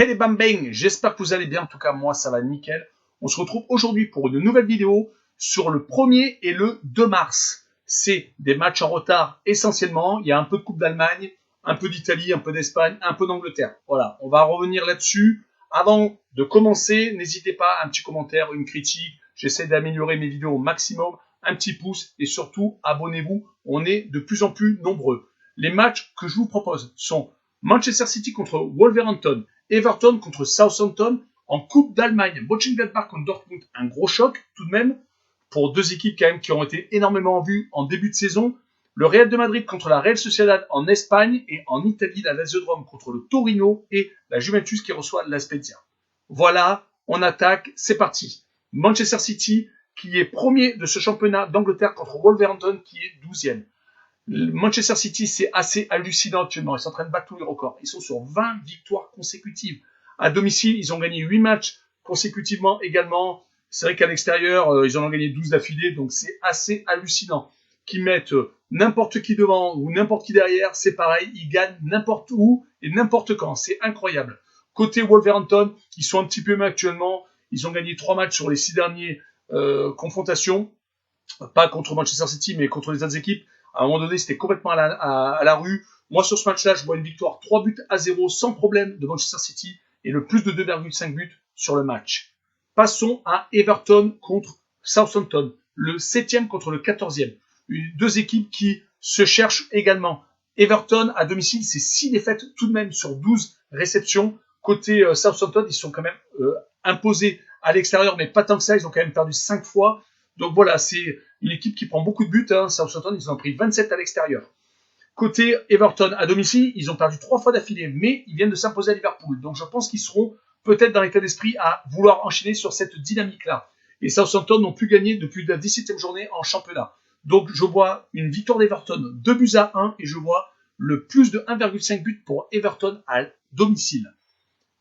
Hey les bang, j'espère que vous allez bien, en tout cas moi ça va nickel. On se retrouve aujourd'hui pour une nouvelle vidéo sur le 1er et le 2 mars. C'est des matchs en retard essentiellement, il y a un peu de Coupe d'Allemagne, un peu d'Italie, un peu d'Espagne, un peu d'Angleterre. Voilà, on va revenir là-dessus. Avant de commencer, n'hésitez pas, un petit commentaire, une critique, j'essaie d'améliorer mes vidéos au maximum, un petit pouce et surtout abonnez-vous, on est de plus en plus nombreux. Les matchs que je vous propose sont Manchester City contre Wolverhampton, Everton contre Southampton, en Coupe d'Allemagne, Mönchengladbach contre Dortmund, un gros choc tout de même, pour deux équipes quand même qui ont été énormément en vue en début de saison. Le Real de Madrid contre la Real Sociedad en Espagne et en Italie, la Lazio de Rome contre le Torino et la Juventus qui reçoit la Spezia. Voilà, on attaque, c'est parti. Manchester City qui est premier de ce championnat d'Angleterre contre Wolverhampton qui est 12e. Manchester City, c'est assez hallucinant actuellement. Ils sont en train de battre tous les records. Ils sont sur 20 victoires consécutives. À domicile, ils ont gagné 8 matchs consécutivement également. C'est vrai qu'à l'extérieur, ils en ont gagné 12 d'affilée. Donc, c'est assez hallucinant. Qu'ils mettent n'importe qui devant ou n'importe qui derrière, c'est pareil. Ils gagnent n'importe où et n'importe quand. C'est incroyable. Côté Wolverhampton, ils sont un petit peu mieux actuellement. Ils ont gagné 3 matchs sur les 6 dernières confrontations. Pas contre Manchester City, mais contre les autres équipes. À un moment donné, c'était complètement à la rue. Moi, sur ce match-là, je vois une victoire 3-0 sans problème de Manchester City et le plus de 2,5 buts sur le match. Passons à Everton contre Southampton, le 7e contre le 14e. Deux équipes qui se cherchent également. Everton, à domicile, c'est 6 défaites tout de même sur 12 réceptions. Côté Southampton, ils sont quand même imposés à l'extérieur, mais pas tant que ça. Ils ont quand même perdu 5 fois. Donc voilà, c'est une équipe qui prend beaucoup de buts. Southampton, ils ont pris 27 à l'extérieur. Côté Everton, à domicile, ils ont perdu 3 fois d'affilée, mais ils viennent de s'imposer à Liverpool. Donc je pense qu'ils seront peut-être dans l'état d'esprit à vouloir enchaîner sur cette dynamique-là. Et Southampton n'ont plus gagné depuis la 17e journée en championnat. Donc je vois une victoire d'Everton 2-1 et je vois le plus de 1,5 buts pour Everton à domicile.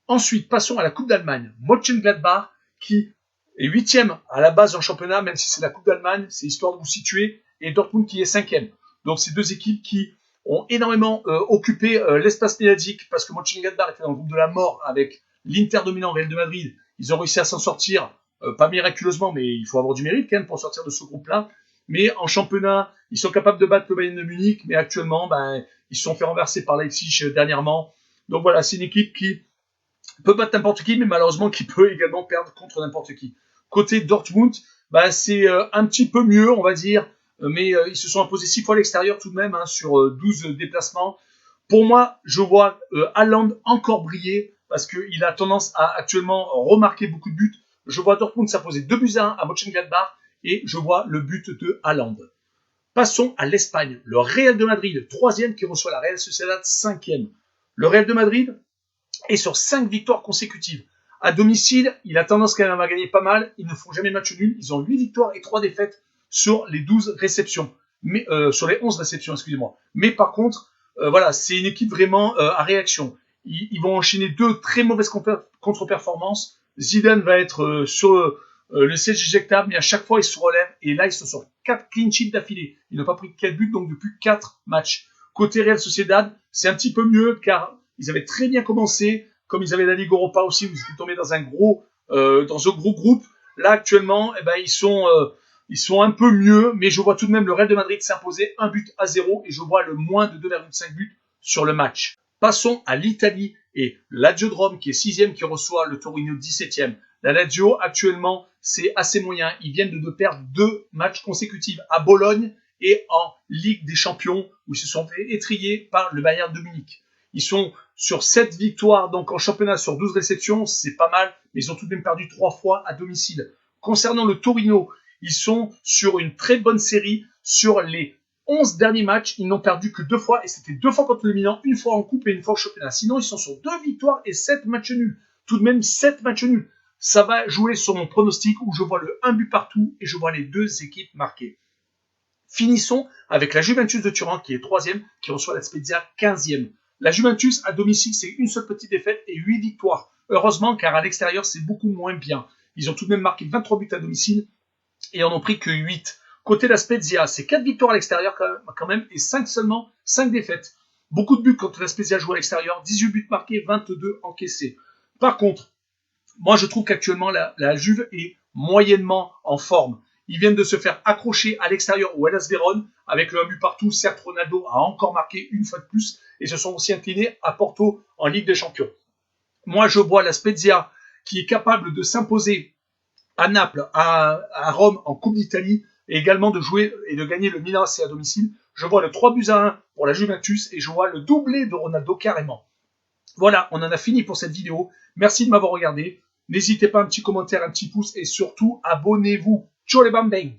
Ensuite, passons à la Coupe d'Allemagne. Mönchengladbach qui est 8e à la base en championnat, même si c'est la Coupe d'Allemagne, c'est histoire de vous situer, et Dortmund qui est 5e. Donc c'est deux équipes qui ont énormément occupé l'espace médiatique parce que Mönchengladbach était dans le groupe de la mort avec l'Inter dominant Real de Madrid. Ils ont réussi à s'en sortir, pas miraculeusement, mais il faut avoir du mérite quand même pour sortir de ce groupe-là. Mais en championnat, ils sont capables de battre le Bayern de Munich, mais actuellement, ils se sont fait renverser par Leipzig dernièrement. Donc voilà, c'est une équipe qui peut battre n'importe qui, mais malheureusement qui peut également perdre contre n'importe qui. Côté Dortmund, c'est un petit peu mieux, on va dire, mais ils se sont imposés 6 fois à l'extérieur tout de même, sur 12 déplacements. Pour moi, je vois Haaland encore briller, parce qu'il a tendance à actuellement remarquer beaucoup de buts. Je vois Dortmund s'imposer 2-1 à Mönchengladbach, et je vois le but de Haaland. Passons à l'Espagne. Le Real de Madrid, 3e, qui reçoit la Real Sociedad, 5e. Le Real de Madrid est sur 5 victoires consécutives. À domicile, il a tendance quand même à gagner pas mal. Ils ne font jamais match nul. Ils ont 8 victoires et 3 défaites sur les 12 réceptions. Mais, sur les 11 réceptions, excusez-moi. Mais par contre, voilà, c'est une équipe vraiment à réaction. Ils vont enchaîner 2 très mauvaises contre-performances. Zidane va être sur le siège éjectable, mais à chaque fois, il se relève. Et là, ils sont sur 4 clean sheets d'affilée. Ils n'ont pas pris 4 buts, donc depuis 4 matchs. Côté Real Sociedad, c'est un petit peu mieux, car ils avaient très bien commencé, comme ils avaient la Ligue Europa aussi, où ils étaient tombés dans un gros groupe. Là, actuellement, ils sont un peu mieux, mais je vois tout de même le Real de Madrid s'imposer 1-0 et je vois le moins de 2,5 buts sur le match. Passons à l'Italie et la Lazio de Rome qui est 6e, qui reçoit le Torino 17e. La Lazio, actuellement, c'est assez moyen. Ils viennent de perdre 2 matchs consécutifs à Bologne et en Ligue des Champions, où ils se sont fait étrier par le Bayern de Munich. Ils sont sur 7 victoires, donc en championnat sur 12 réceptions, c'est pas mal, mais ils ont tout de même perdu 3 fois à domicile. Concernant le Torino, ils sont sur une très bonne série. Sur les 11 derniers matchs, ils n'ont perdu que 2 fois, et c'était 2 fois contre le Milan, une fois en coupe et une fois au championnat. Sinon, ils sont sur 2 victoires et 7 matchs nuls. Tout de même 7 matchs nuls. Ça va jouer sur mon pronostic où je vois le 1 but partout et je vois les 2 équipes marquées. Finissons avec la Juventus de Turin qui est 3e, qui reçoit la Spezia 15e. La Juventus à domicile, c'est une seule petite défaite et 8 victoires. Heureusement, car à l'extérieur, c'est beaucoup moins bien. Ils ont tout de même marqué 23 buts à domicile et en ont pris que 8. Côté la Spezia, c'est 4 victoires à l'extérieur quand même et 5 seulement, 5 défaites. Beaucoup de buts contre la Spezia jouée à l'extérieur, 18 buts marqués, 22 encaissés. Par contre, moi je trouve qu'actuellement la Juve est moyennement en forme. Ils viennent de se faire accrocher à l'extérieur au Hellas Vérone avec le 1 but partout. Certes, Ronaldo a encore marqué une fois de plus et se sont aussi inclinés à Porto en Ligue des Champions. Moi, je vois la Spezia qui est capable de s'imposer à Naples, à Rome en Coupe d'Italie et également de jouer et de gagner le Milan AC à domicile. Je vois le 3-1 pour la Juventus et je vois le doublé de Ronaldo carrément. Voilà, on en a fini pour cette vidéo. Merci de m'avoir regardé. N'hésitez pas, un petit commentaire, un petit pouce et surtout, abonnez-vous. Ciao les bambins!